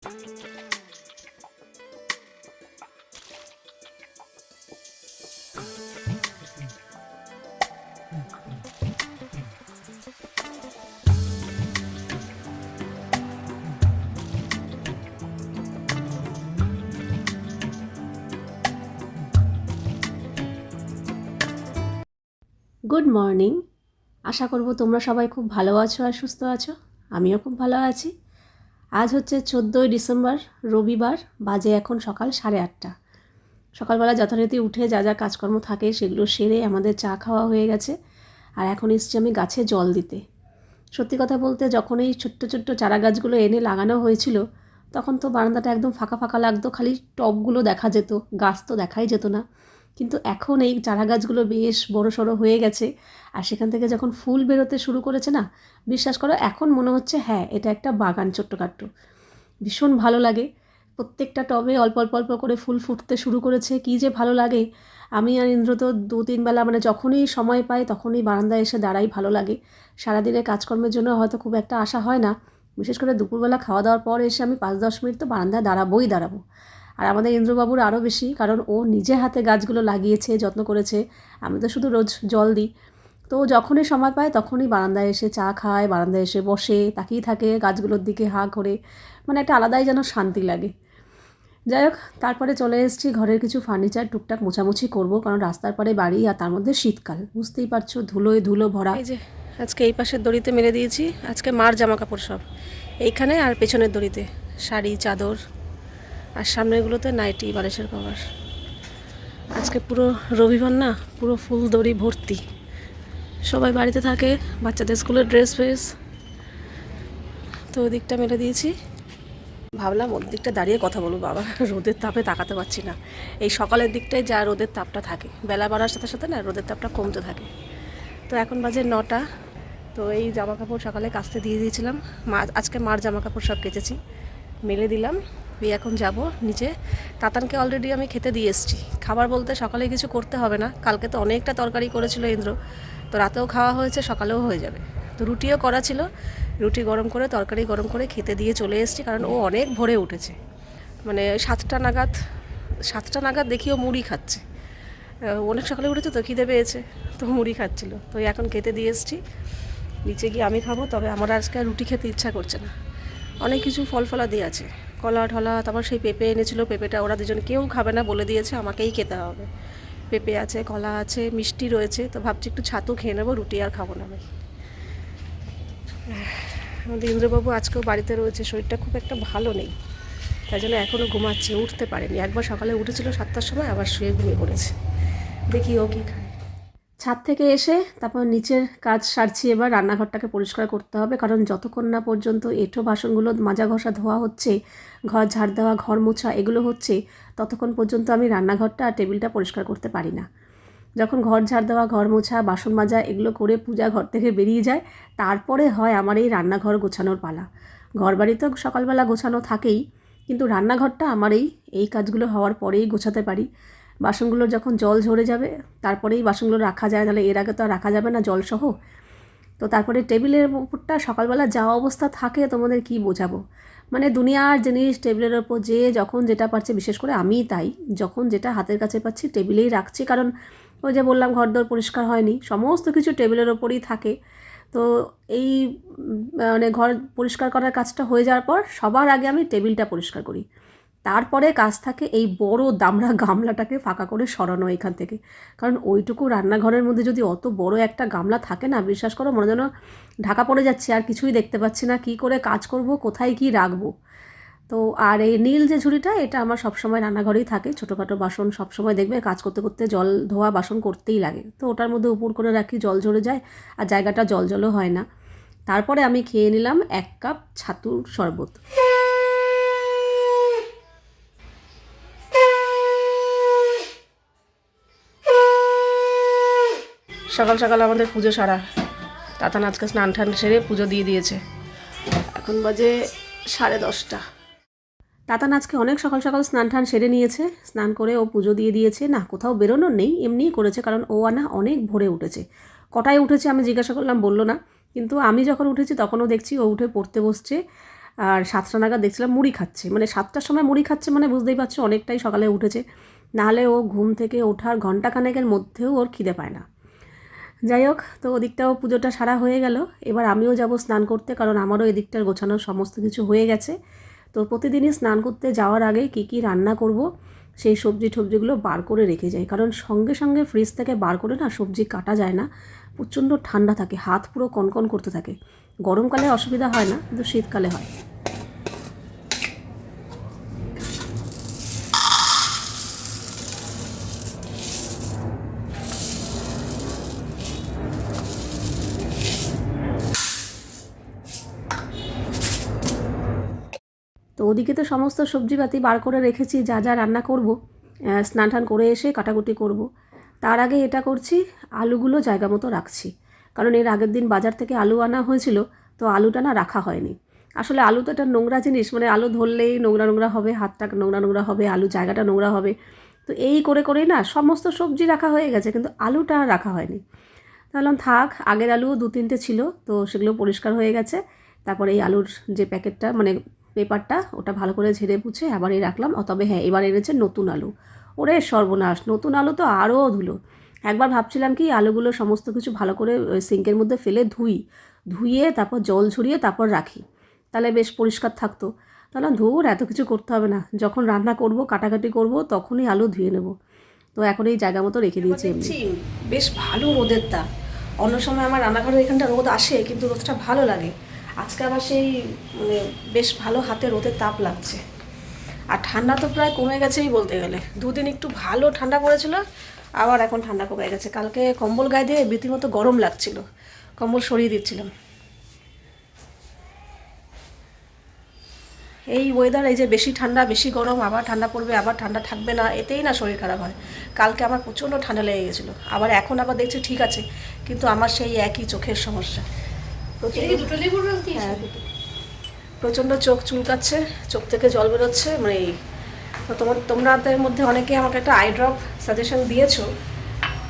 Good morning. আশা করব তোমরা সবাই খুব ভালো আছো আর সুস্থ আছো। আমিও খুব ভালো আছি। আজ হচ্ছে 14ই ডিসেম্বর, রবিবার। বাজে এখন সকাল 8:30। সকালবেলা যথারীতি উঠে যা যা কাজকর্ম থাকে সেগুলো সেরে আমাদের চা খাওয়া হয়ে গেছে। আর এখন এসছি আমি গাছে জল দিতে। সত্যি কথা বলতে যখন এই ছোট্ট ছোট্ট চারা গাছগুলো এনে লাগানো হয়েছিল তখন তো বারান্দাটা একদম ফাঁকা ফাঁকা লাগতো, খালি টবগুলো দেখা যেত, গাছ তো দেখাই যেত না। কিন্তু এখন এই চারা গাছগুলো বেশ বড় সড়ো হয়ে গেছে আর সেখান থেকে যখন ফুল বেরোতে শুরু করেছে না, বিশ্বাস করো এখন মনে হচ্ছে হ্যাঁ এটা একটা বাগান ছোট্টখাট্টো। ভীষণ ভালো লাগে। প্রত্যেকটা টবে অল্প অল্প অল্প করে ফুল ফুটতে শুরু করেছে, কী যে ভালো লাগে। আমি আর ইন্দ্র তো 2-3 বেলা মানে যখনই সময় পাই তখনই বারান্দায় এসে দাঁড়াই, ভালো লাগে। সারাদিনের কাজকর্মের জন্য হয়তো খুব একটা আসা হয় না, বিশেষ করে দুপুরবেলা খাওয়া দাওয়ার পর এসে আমি 5-10 মিনিট তো বারান্দায় দাঁড়াবো। আর আমাদের ইন্দ্রবাবুর আরও বেশি, কারণ ও নিজে হাতে গাছগুলো লাগিয়েছে, যত্ন করেছে। আমি তো শুধু রোজ জল দিই। তো যখনই সময় পায় তখনই বারান্দায় এসে চা খায়, বারান্দায় এসে বসে তাকিয়ে থাকে গাছগুলোর দিকে হাঁ করে। মানে একটা আলাদাই যেন শান্তি লাগে। যাই হোক, তারপরে চলে এসেছি ঘরের কিছু ফার্নিচার টুকটাক মোছামুছি করব, কারণ রাস্তার পাড়ে বাড়ি আর তার মধ্যে শীতকাল, বুঝতেই পারছো, ধুলোয় ধুলো ভরা। এই যে আজকে এই পাশের দড়িতে মেলে দিয়েছি, আজকে মার জামা কাপড় সব এইখানে, আর পেছনের দড়িতে শাড়ি চাদর, আর সামনেরগুলোতে নাইটি বালিশের কভার। আজকে পুরো রবিবার না, পুরো ফুল দড়ি ভর্তি। সবাই বাড়িতে থাকে, বাচ্চাদের স্কুলের ড্রেস ফ্রেস, তো ওই দিকটা মেলে দিয়েছি। ভাবলাম ওর দিকটা দাঁড়িয়ে কথা বলবো, বাবা রোদের তাপে তাকাতে পারছি না। এই সকালের দিকটায় যা রোদের তাপটা থাকে, বেলা বাড়ার সাথে সাথে না রোদের তাপটা কমতে থাকে। তো এখন বাজে 9টা। তো এই জামা কাপড় সকালে কাচতে দিয়ে দিয়েছিলাম। আজকে মার জামা কাপড় সব কেচেছি, মেলে দিলাম। এই এখন যাব নিচে। তাতানকে অলরেডি আমি খেতে দিয়ে এসেছি। খাবার বলতে সকালে কিছু করতে হবে না, কালকে তো অনেকটা তরকারি করেছিল ইন্দ্র, তো রাতেও খাওয়া হয়েছে, সকালেও হয়ে যাবে। তো রুটিও করা ছিল, রুটি গরম করে তরকারি গরম করে খেতে দিয়ে চলে এসেছি, কারণ ও অনেক ভোরে উঠেছে। মানে 7টা নাগাদ দেখিও মুড়ি খাচ্ছে। অনেক সকালে উঠেছে তো খিদে পেয়েছে, তো মুড়ি খাচ্ছিল। তো এখন খেতে দিয়ে এসেছি। নিচে গিয়ে আমি খাবো, তবে আমার আজকে আর রুটি খেতে ইচ্ছা করছে না। অনেক কিছু ফল ফলাদি আছে, কলা ঠলা, তারপর সেই পেঁপে এনেছিল, পেঁপেটা ওরা দুজন কেউ খাবে না, বলে দিয়েছে আমাকেই খেতে হবে। পেঁপে আছে, কলা আছে, মিষ্টি রয়েছে, তো ভাবছি একটু ছাতু খেয়ে নেবো, রুটি আর খাবো না আমি। আমাদের ইন্দ্রবাবু আজকেও বাড়িতে রয়েছে, শরীরটা খুব একটা ভালো নেই, তাই জন্য এখনও ঘুমাচ্ছে, উঠতে পারেনি। একবার সকালে উঠেছিল 7টার সময়, আবার শুয়ে ঘুমিয়ে পড়েছে। দেখি ও কী খায়। ছাদ থেকে এসে তারপর নিচের কাজ সারছি। এবার রান্নাঘরটাকে পরিষ্কার করতে হবে, কারণ যতক্ষণ না পর্যন্ত এঁঠো বাসনগুলো মাজা ঘষা ধোয়া হচ্ছে, ঘর ঝাড় দেওয়া, ঘর মোছা এগুলো হচ্ছে, ততক্ষণ পর্যন্ত আমি রান্নাঘরটা আর টেবিলটা পরিষ্কার করতে পারি না। যখন ঘর ঝাড় দেওয়া, ঘর মোছা, বাসন মাজা এগুলো করে পূজা ঘর থেকে বেরিয়ে যায়, তারপরে হয় আমার এই রান্নাঘর গোছানোর পালা। ঘর বাড়ি তো সকালবেলা গোছানো থাকেই, কিন্তু রান্নাঘরটা আমার এই কাজগুলো হওয়ার পরেই গোছাতে পারি। বাসনগুলো যখন জল ঝরে যাবে তারপরেই বাসনগুলো রাখা যায়, তাহলে এর আগে তো আর রাখা যাবে না জলসহ। তো তারপরে টেবিলের উপরটা সকালবেলা যা অবস্থা থাকে তোমাদের কি বোঝাবো। মানে দুনিয়ার জিনিস টেবিলের ওপর, যে যখন যেটা পারছে, বিশেষ করে আমি তাই, যখন যেটা হাতের কাছে পাচ্ছি টেবিলেই রাখছি। কারণ ওই যে বললাম ঘরদোর পরিষ্কার হয়নি, সমস্ত কিছু টেবিলের ওপরই থাকে। তো এই মানে ঘর পরিষ্কার করার কাজটা হয়ে যাওয়ার পর সবার আগে আমি টেবিলটা পরিষ্কার করি। তারপরে কাজ থাকে এই বড় দামড়া গামলাটাকে ফাঁকা করে সরানো এখান থেকে। কারণ ওইটুকু রান্নাঘরের মধ্যে যদি অত বড় একটা গামলা থাকে না, বিশ্বাস করো মনে যেন ঢাকা পড়ে যাচ্ছে, আর কিছুই দেখতে পাচ্ছি না, কী করে কাজ করব, কোথায় কী রাখবো। তো আর এই নীল যে ঝুড়িটা, এটা আমার সবসময় রান্নাঘরেই থাকে। ছোটোখাটো বাসন সবসময় দেখবে কাজ করতে করতে জল ধোয়া বাসন করতেই লাগে, তো ওটার মধ্যে উপর করে রাখি, জল ঝরে যায় আর জায়গাটা জলও হয় না। তারপরে আমি খেয়ে নিলাম 1 কাপ ছাতুর শরবত। সকাল সকাল আমাদের পুজো সারা। তাতান আজকে স্নান টান সেরে পুজো দিয়ে দিয়েছে। এখন বাজে 10:30। তাতান আজকে অনেক সকাল সকাল স্নান টান সেরে নিয়েছে, স্নান করে ও পুজো দিয়ে দিয়েছে। না কোথাও বেরোনোর নেই, এমনিই করেছে, কারণ ও না অনেক ভোরে উঠেছে। কটায় উঠেছে আমি জিজ্ঞাসা করলাম, বললো না, কিন্তু আমি যখন উঠেছি তখনও দেখছি ও উঠে পড়তে বসছে। আর 7টা নাগাদ দেখছিলাম মুড়ি খাচ্ছে, মানে 7টার সময় মুড়ি খাচ্ছে মানে বুঝতেই পারছো অনেকটাই সকালে উঠেছে, নাহলে ও ঘুম থেকে ওঠার ঘণ্টাখানেকের মধ্যেও ওর খিদে পায় না। যাই হোক, তো ওদিকটাও পুজোটা সারা হয়ে গেল। এবার আমিও যাব স্নান করতে, কারণ আমারও এদিকটার গোছানো সমস্ত কিছু হয়ে গেছে। তো প্রতিদিনই স্নান করতে যাওয়ার আগে কী কী রান্না করব সেই সবজিগুলো বার করে রেখে যাই, কারণ সঙ্গে সঙ্গে ফ্রিজ থেকে বার করে না সবজি কাটা যায় না, প্রচণ্ড ঠান্ডা থাকে, হাত পুরো কনকন করতে থাকে। গরমকালে অসুবিধা হয় না, কিন্তু শীতকালে হয়। তো ওদিকে তো সমস্ত সবজিপাতি বার করে রেখেছি, যা যা রান্না করব, স্নান টান করে এসে কাটাকুটি করব। তার আগে এটা করছি, আলুগুলো জায়গা মতো রাখছি, কারণ এর আগের দিন বাজার থেকে আলু আনা হয়েছিল, তো আলুটা না রাখা হয়নি। আসলে আলু তো একটা নোংরা জিনিস, মানে আলু ধরলেই নোংরা নোংরা হবে, হাতটা নোংরা নোংরা হবে, আলু জায়গাটা নোংরা হবে। তো এই করে করেই না সমস্ত সবজি রাখা হয়ে গেছে, কিন্তু আলুটা রাখা হয়নি। তাহলে থাক, আগের আলু 2-3টে ছিল, তো সেগুলো পরিষ্কার হয়ে গেছে। তারপরে এই আলুর যে প্যাকেটটা, মানে পেপারটা, ওটা ভালো করে ঝেড়ে পুছে আবারই রাখলাম। তবে হ্যাঁ, এবার এনেছে নতুন আলু। ওরে সর্বনাশ, নতুন আলু তো আরও ধুলো। একবার ভাবছিলাম কি আলুগুলো সমস্ত কিছু ভালো করে সিঙ্কের মধ্যে ফেলে ধুইয়ে তারপর জল ঝরিয়ে তারপর রাখি, তাহলে বেশ পরিষ্কার থাকতো। তাহলে ধুর, এত কিছু করতে হবে না, যখন রান্না করব কাটাকাটি করব তখনই আলু ধুয়ে নেব। তো এখন এই জায়গা মতো রেখে দিয়েছি। বেশ ভালো রোদের তাপ। অন্য সময় আমার রান্নাঘরের এখানটা রোদ আসে, কিন্তু রোদটা ভালো লাগে। আজকে আবার সেই মানে বেশ ভালো হাতে রোদের তাপ লাগছে। আর ঠান্ডা তো প্রায় কমে গেছেই বলতে গেলে, 2 দিন একটু ভালো ঠান্ডা পড়েছিল, আবার এখন ঠান্ডা কমে গেছে। কালকে কম্বল গায়ে দিয়ে রীতিমতো গরম লাগছিল, কম্বল সরিয়ে দিচ্ছিলাম। এই ওয়েদার, এই যে বেশি ঠান্ডা বেশি গরম, আবার ঠান্ডা পড়বে আবার ঠান্ডা থাকবে না, এতেই না শরীর খারাপ হয়। কালকে আমার প্রচণ্ড ঠান্ডা লেগে গেছিলো, এখন আবার দেখছি ঠিক আছে, কিন্তু আমার সেই একই চোখের সমস্যা। হ্যাঁ, প্রচণ্ড চোখ চুলকাচ্ছে, চোখ থেকে জল বেরোচ্ছে, মানে এই। তো তোমাদের মধ্যে অনেকে আমাকে একটা আই ড্রপ সাজেশন দিয়েছো,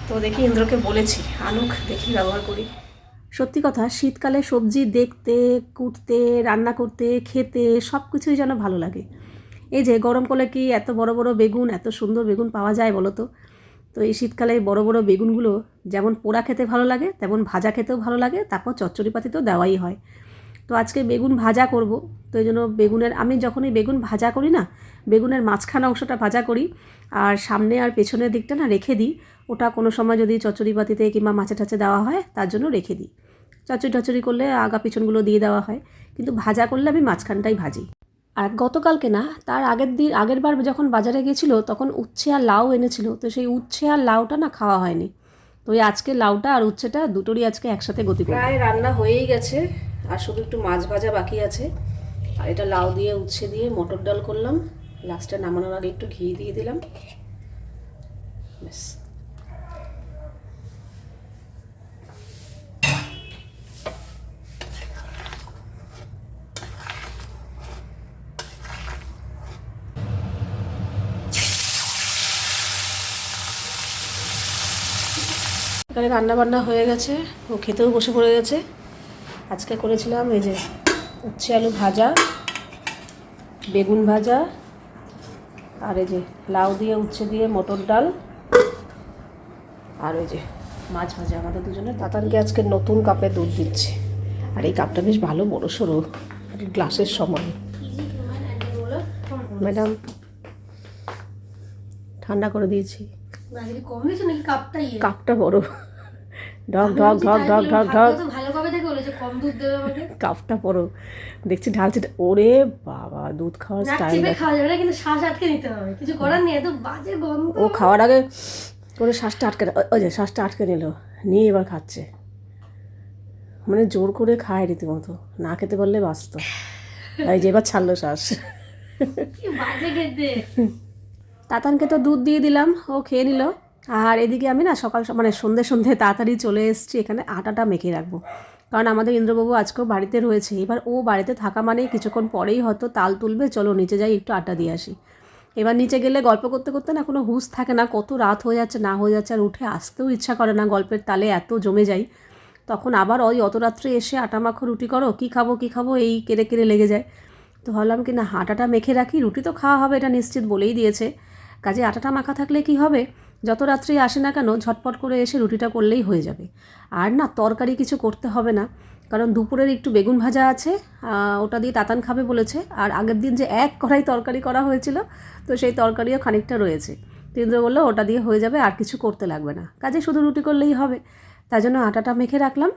তো দেখি ইন্দ্রকে বলেছি আনুক, দেখি ব্যবহার করি। সত্যি কথা, শীতকালে সবজি দেখতে, কুটতে, রান্না করতে, খেতে সব কিছুই যেন ভালো লাগে। এই যে গরমকালে কি এত বড় বড় বেগুন, এত সুন্দর বেগুন পাওয়া যায় বলো তো? তো এই শীতকালে বড় বড় বেগুনগুলো যেমন পোড়া খেতে ভালো লাগে, তেমন ভাজা খেতেও ভালো লাগে, তারপর চচ্চড়িপাতিতেও দেওয়াই হয়। তো আজকে বেগুন ভাজা করব, তো এই জন্য আমি যখনই বেগুন ভাজা করি না, বেগুনের মাঝখানা অংশটা ভাজা করি, আর সামনে আর পেছনের দিকটা না রেখে দিই। ওটা কোনো সময় যদি চচ্চড়িপাতিতে কিংবা মাছে টাছে দেওয়া হয় তার জন্য রেখে দিই। চচ্চড়ি করলে আগা পিছনগুলো দিয়ে দেওয়া হয়, কিন্তু ভাজা করলে আমি মাঝখানটাই ভাজি। আর গতকালকে না, তার আগের বার যখন বাজারে গেছিলো তখন উচ্ছে আর লাউ এনেছিল, তো সেই উচ্ছে আর লাউটা না খাওয়া হয়নি। তো ওই আজকে লাউটা আর উচ্ছেটা দুটোরই আজকে একসাথে গতি করব। প্রায় রান্না হয়েই গেছে, আর শুধু একটু মাছ ভাজা বাকি আছে। আর এটা লাউ দিয়ে উচ্ছে দিয়ে মটর ডাল করলাম, লাস্টে নামানোর আগে একটু ঘি দিয়ে দিলাম, ব্যাস। এখানে রান্নাবান্না হয়ে গেছে, ও খেতেও বসে পড়ে গেছে। আজকে করেছিলাম এই যে উচ্ছে আলু ভাজা, বেগুন ভাজা, আর এই যে লাউ দিয়ে উচ্ছে দিয়ে মটর ডাল, আর ওই যে মাছ ভাজা। আমাদের দুজনের তাতানকে আজকে নতুন কাপে দুধ দিচ্ছে, আর এই কাপটা বেশ ভালো বড় সড়ো, গ্লাসের সমান। ম্যাডাম ঠান্ডা করে দিয়েছি, কাপটা বড়, ঢক ঢক ঢক ঢক ঢক ঢক, কাপটা বড় দেখছি ঢালছে। ওরে বাবা, দুধ খাওয়ার স্টাইল খাওয়া যাবে না, কিন্তু শ্বাস আটকে নিতে হবে, কিছু করার নেই, এত বাজে গন্ধ। ও খাওয়ার আগে করে শ্বাসটা আটকে, ওই যে শ্বাসটা আটকে নিয়ে এবার খাচ্ছে, মানে জোর করে খায় রীতিমতো, না খেতে পারলে বাঁচত। এই যে এবার ছাড়লো শ্বাস। তাতানকে তো দুধ দিয়ে দিলাম, ও খেয়ে নিল। আর এদিকে আমি না মানে সন্ধে তাড়াতাড়ি চলে এসেছি এখানে আটাটা মেখে রাখবো, কারণ আমাদের ইন্দ্রবাবু আজকেও বাড়িতে রয়েছে। এবার ও বাড়িতে থাকা মানে কিছুক্ষণ পরেই হয়তো তাল তুলবে, চলো নিচে যাই একটু আটা দিয়ে আসি। এবার নিচে গেলে গল্প করতে করতে না কোনো হুঁশ থাকে না, কত রাত হয়ে যাচ্ছে না হয়ে যাচ্ছে, আর উঠে আসতেও ইচ্ছা করে না, গল্পের তালে এত জমে যাই। তখন আবার অত রাত্রে এসে আটা মাখো, রুটি করো, কী খাবো এই কেড়ে লেগে যায়। তো ভাবলাম কি না আটাটা মেখে রাখি, রুটি তো খাওয়া হবে এটা নিশ্চিত বলেই দিয়েছে, কাজে আটাটা মাখা থাকলে কি হবে যত রাত্রি আসে না কেন ঝটপট করে এসে রুটিটা করলেই হয়ে যাবে। আর না তরকারি কিছু করতে হবে না, কারণ দুপুরের একটু বেগুন ভাজা আছে, ওটা দিয়ে তাতান খাবে বলেছে। আর আগের দিন যে এক কড়াই তরকারি করা হয়েছিল, তো সেই তরকারিও খানিকটা রয়েছে। ইন্দ্র বললো ওটা দিয়ে হয়ে যাবে, আর কিছু করতে লাগবে না, কাজে শুধু রুটি করলেই হবে। তাই জন্য আটাটা মেখে রাখলাম।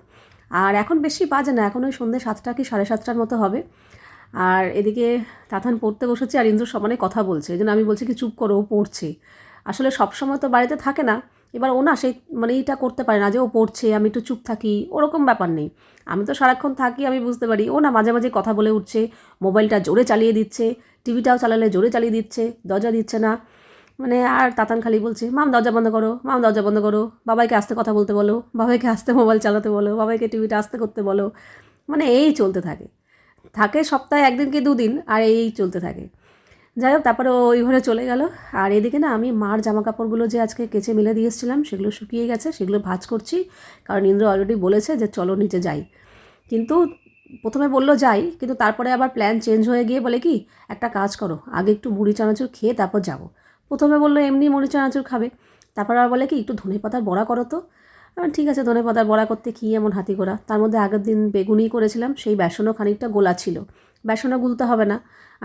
আর এখন বেশি বাজে না, এখন ওই সন্ধ্যে 7টা কি 7:30টার মতো হবে। আর এদিকে তাতান পড়তে বসেছে আর ইন্দ্র সমানে কথা বলছে, এই জন্য আমি বলছি কি চুপ করো, ও পড়ছে। আসলে সবসময় তো বাড়িতে থাকে না, এবার ও না সেই মানে এইটা করতে পারে না যে ও পড়ছে আমি একটু চুপ থাকি, ওরকম ব্যাপার নেই। আমি তো সারাক্ষণ থাকি, আমি বুঝতে পারি। ও না মাঝে মাঝে কথা বলে উঠছে, মোবাইলটা জোরে চালিয়ে দিচ্ছে, টিভিটাও চালালে জোরে চালিয়ে দিচ্ছে, দরজা দিচ্ছে না। মানে আর তাতান খালি বলছে মাম দরজা বন্ধ করো, মাম দরজা বন্ধ করো, বাবাইকে আস্তে কথা বলতে বলো, বাবাইকে আস্তে মোবাইল চালাতে বলো, বাবাইকে টিভিটা আস্তে করতে বলো। মানে এই চলতে থাকে থাকে সপ্তাহে 1 দিন কি 2 দিন, আর এই চলতে থাকে। যাই হোক, তারপরে ওই ঘরে চলে গেল। আর এদিকে না আমি মার জামা কাপড়গুলো যে আজকে কেচে মেলে দিয়ে এসেছিলাম সেগুলো শুকিয়ে গেছে, সেগুলো ভাঁজ করছি। কারণ ইন্দ্র অলরেডি বলেছে যে চলো নিচে যাই, কিন্তু প্রথমে বললো যাই, কিন্তু তারপরে আবার প্ল্যান চেঞ্জ হয়ে গিয়ে বলে কি একটা কাজ করো, আগে একটু মুড়ি চানাচুর খেয়ে তারপর যাবো। প্রথমে বললো এমনি মুড়ি চানাচুর খাবে, তারপর আর বলে কি একটু ধনেপাতার বড়া করো তো। ঠিক আছে, ধনেপাতার বড়া করতে কী এমন হাতি করা, তার মধ্যে আগের দিন বেগুনি করেছিলাম, সেই বেসনও খানিকটা গোলা ছিল, বেসনও গুলতে হবে না।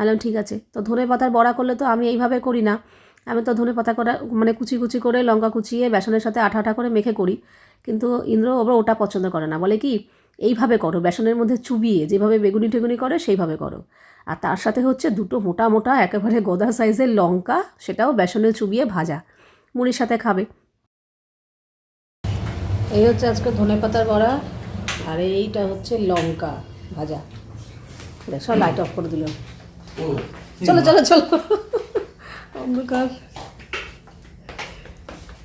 আলাম ঠিক আছে, তো ধনেপাতার বড়া করলে তো আমি এইভাবে করি না, আমি তো ধনেপাতা করা মানে কুচি কুচি করে লঙ্কা কুচিয়ে বেসনের সাথে আঠা আঠা করে মেখে করি। কিন্তু ইন্দ্র আবার ওটা পছন্দ করে না, বলে কি এইভাবে করো, বেসনের মধ্যে চুবিয়ে যেভাবে বেগুনি টেগুনি করে সেইভাবে করো। আর তার সাথে হচ্ছে 2টো মোটা মোটা একেবারে গদা সাইজের লঙ্কা, সেটাও বেসনে চুবিয়ে ভাজা, মুড়ির সাথে খাবে। এই হচ্ছে আজকে ধনেপাতার বড়া, আর এইটা হচ্ছে লঙ্কা ভাজা। সব লাইট অফ করে দিল, চলো চলো চলো অন্ধকার।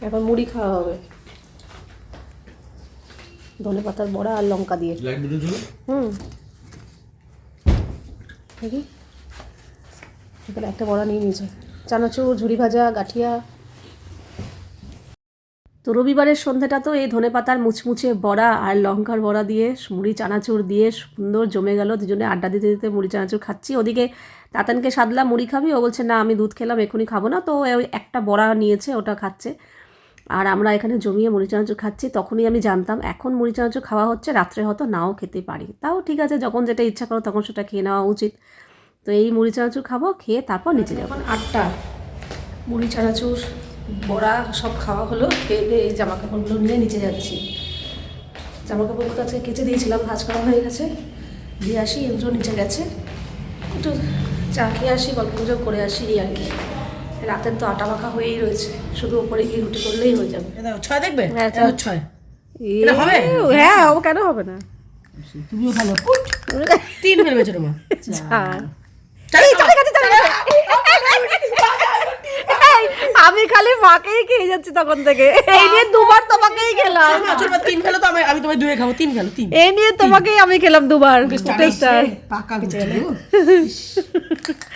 এখন মুড়ি খাওয়া হবে ধনেপাতার বড়া আর লঙ্কা দিয়ে। দেখি এখানে একটা বড়া নিয়ে নিয়েছে, চানাচুর, ঝুরি ভাজা, গাঠিয়া। তো রবিবারের সন্ধ্যাটা তো এই ধনেপাতার মুচমুচে বড়া আর লঙ্কার বড়া দিয়ে মুড়ি চানাচুর দিয়ে সুন্দর জমে গেল। দুজনে আড্ডা দিতে দিতে মুড়ি চানাচুর খাচ্ছি। ওদিকে তাতানকে সাধলাম মুড়ি খাবি, ও বলছে না আমি দুধ খেলাম এখনই খাবো না, তো ওই একটা বড়া নিয়েছে ওটা খাচ্ছে। আর আমরা এখানে জমিয়ে মুড়ি চানাচুর খাচ্ছি। তখনই আমি জানতাম এখন মুড়ি চানাচুর খাওয়া হচ্ছে, রাত্রে হয়তো নাও খেতে পারি, তাও ঠিক আছে, যখন যেটা ইচ্ছা করো তখন সেটা খেয়ে নেওয়া উচিত। তো এই মুড়ি চানাচুর খাবো, খেয়ে তারপর নিচে যাবো। 8টা মুড়ি চানাচুর বড়া সব খাওয়া হলো, খেয়ে দিয়ে এই জামা কাপড়গুলো নিয়ে নিচে যাচ্ছি। জামা কাপড়গুলো আজকে কেচে দিয়েছিলাম, ভাঁজ করা হয়ে গেছে, দিয়ে আসি। ইন্দ্র নিচে গেছে, একটু চা খেয়ে আসি, গল্প গুজব করে আসি, এই আর কি। রাতের তো আটা মাখা হয়েই রয়েছে, শুধু ওপরে গিয়ে রুটি করলেই হয়ে যাবে। 6 দেখবে? হ্যাঁ 6 হ্যাঁ, ও কেন হবে না, তুমিও ভালো 3 ফেলবে ছোট মা। আমি খালি মাকেই খেয়ে যাচ্ছি তখন থেকে, এই নিয়ে দুবার তোমাকেই খেলাম। 3 ফেলো তো আমি তোমায় 2 খাবো, 3 ফেলো 3। এই নিয়ে তোমাকেই আমি খেলাম দুবার। পাকা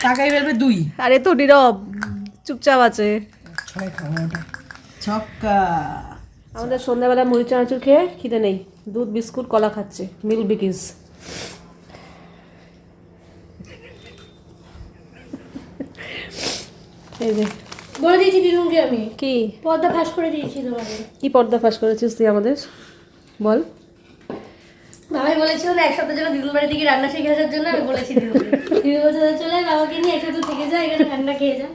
টাকাই ফেলবে 2। আরে তো নীরব চুপচাপ আছে। 6 খাবো ওটা ছক্কা। আমাদের সন্ধ্যাবেলা মুড়ি চানাচুর খেয়ে খিদে নেই, দুধ বিস্কুট কলা খাচ্ছে, মিল্ক বিকিস। এই যে বলে দিয়েছি দিদুনকে আমি, কি পর্দা ফাঁস করে দিয়েছি তোমাকে। কি পর্দা ফাঁস করেছিস তুই আমাদের, বল। বাবাই বলেছিল না এক সপ্তাহ জন্য দিদুন বাড়ি থেকে রান্না শিখে আসার জন্য, আমি বলেছি দিদুনকে দিদুন বলছে চলে বাবাকে নিয়ে এক সপ্তাহ থেকে যা, এখানে রান্না খেয়ে যা।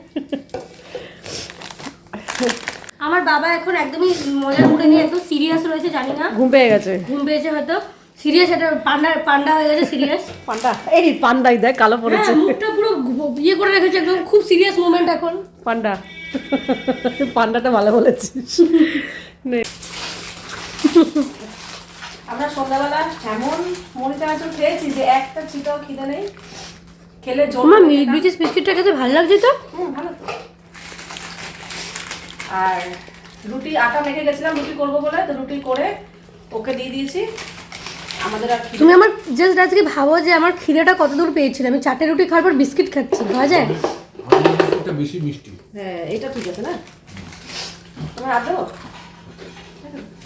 আমার বাবা এখন একদমই মজার মুডে নিয়ে একদম সিরিয়াস রয়েছে, জানি না ঘুম পেয়ে গেছে, ঘুম পেয়েছে হয়তো, সিরিয়াস, একটা পান্ডা হয়ে গেছে সিরিয়াস। পান্ডা, এই পান্ডাই দেখ কালো পড়েছে, মুখটা পুরো ইয়ে করে রেখেছে, একদম খুব সিরিয়াস মোমেন্ট এখন পান্ডা। তুই পান্ডাটা ভালো বলেছিস। আমরা সন্ধ্যাবেলা এমন মুড়ি চানাচুর খেয়েছি যে একটা চিটাও খিদে নেই, খেলে জল। আমার মিল্ক বিকিস বিস্কিটটা খেতে ভালো লাগছে তো। ভালো তো। আর রুটি আটা মেখে গেছিলাম রুটি করবো বলে, তো রুটি করে ওকে দিয়ে দিয়েছি। আমাদের আর তুমি আমার জাস্ট আজকে ভাবো যে আমার খিদেটা কত দূর পেয়েছিল, আমি 4টে রুটি খাওয়ার পর বিস্কিট খাচ্ছি, ভাবা যায়? এটা বেশি মিষ্টি। হ্যাঁ এটা ঠিক আছে না, তোমার আদৌ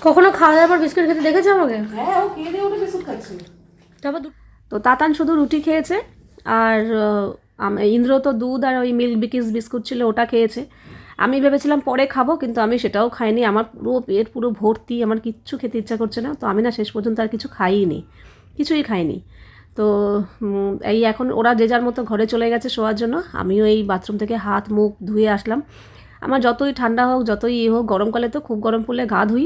কখনো খাওয়া দাওয়ার পর বিস্কুট খেতে দেখেছো আমাকে? হ্যাঁ ও খেয়ে দিয়ে ওটা বিস্কুট খাচ্ছি। তারপর তো তাতান শুধু রুটি খেয়েছে, আর ইন্দ্র তো দুধ আর ওই মিল্ক বিকিস বিস্কুট ছিল ওটা খেয়েছে। আমি ভেবেছিলাম পরে খাবো, কিন্তু আমি সেটাও খাইনি। আমার পুরো পেট পুরো ভর্তি, আমার কিচ্ছু খেতে ইচ্ছা করছে না। তো আমি না শেষ পর্যন্ত আর কিছু খাইনি, কিছুই খাইনি। তো এই এখন ওরা যে যার মতো ঘরে চলে গেছে শোয়ার জন্য। আমিও এই বাথরুম থেকে হাত মুখ ধুয়ে আসলাম। আমার যতই ঠান্ডা হোক, যতই হোক, গরমকালে তো খুব গরম পড়লে গা ধুই,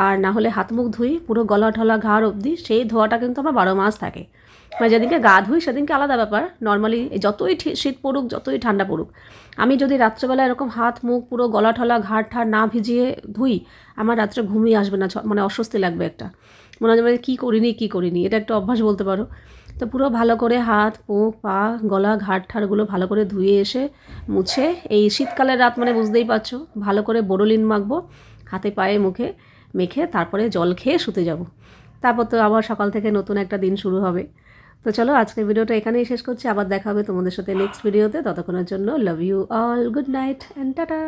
আর না হলে হাত মুখ ধুই পুরো গলা ঠলা ঘাড় অবধি। সেই ধোয়াটা কিন্তু আমার 12 মাস থাকে। মানে যেদিনকে গা ধুই সেদিনকে আলাদা ব্যাপার, নর্মালি যতই শীত পড়ুক, যতই ঠান্ডা পড়ুক, আমি যদি রাত্রেবেলা এরকম হাত মুখ পুরো গলা ঠলা ঘাড় ঠাড় না ভিজিয়ে ধুই, আমার রাত্রে ঘুমিয়ে আসবে না, মানে অস্বস্তি লাগবে একটা, মনে হয় কী করিনি। এটা একটা অভ্যাস বলতে পারো। তো পুরো ভালো করে হাত মুখ পা গলা ঘাড় ঠাড়গুলো ভালো করে ধুয়ে এসে মুছে, এই শীতকালের রাত মানে বুঝতেই পারছো, ভালো করে বোরোলিন মাখবো হাতে পায়ে মুখে, মেখে তারপরে জল খেয়ে শুতে যাব। তারপর তো আবার সকাল থেকে নতুন একটা দিন শুরু হবে। তো চলো আজকের ভিডিওটা এখানেই শেষ করছি। আবার দেখা হবে তোমাদের সাথে নেক্সট ভিডিওতে। ততক্ষণের জন্য love you all, good night and tata.